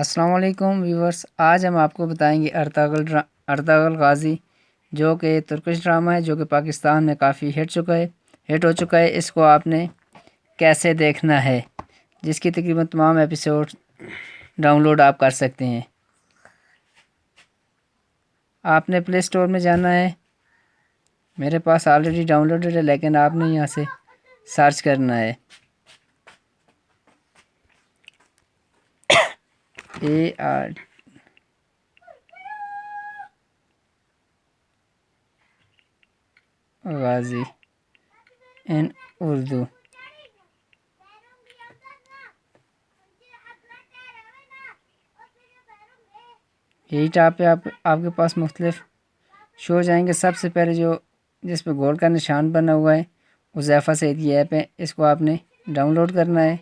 السلام علیکم ویورز، آج ہم آپ کو بتائیں گے ارطغرل غازی، جو کہ ترکش ڈرامہ ہے جو کہ پاکستان میں کافی ہٹ ہو چکا ہے۔ اس کو آپ نے کیسے دیکھنا ہے، جس کی تقریباً تمام ایپیسوڈ ڈاؤن لوڈ آپ کر سکتے ہیں۔ آپ نے پلے اسٹور میں جانا ہے، میرے پاس آلریڈی ڈاؤن لوڈڈ ہے، لیکن آپ نے یہاں سے سرچ کرنا ہے AR غازی ان اردو۔ یہی ٹیب پہ آپ کے پاس مختلف شو ہو جائیں گے۔ سب سے پہلے جس پہ گول کا نشان بنا ہوا ہے حذیفہ سعید کی ایپ ہے، اس کو آپ نے ڈاؤن لوڈ کرنا ہے۔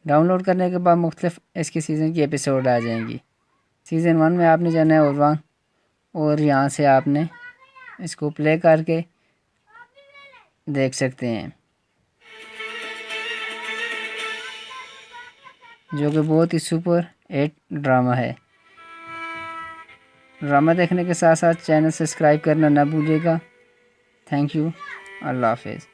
ڈاؤن لوڈ کرنے کے بعد مختلف اس کے سیزن کی ایپیسوڈ آ جائیں گی۔ سیزن 1 میں آپ نے جانا ہے اور یہاں سے آپ نے اس کو پلے کر کے دیکھ سکتے ہیں، جو کہ بہت ہی سپر ہٹ ڈرامہ ہے۔ ڈرامہ دیکھنے کے ساتھ ساتھ چینل سبسکرائب کرنا نہ بھولیے گا۔ تھینک یو، اللہ حافظ۔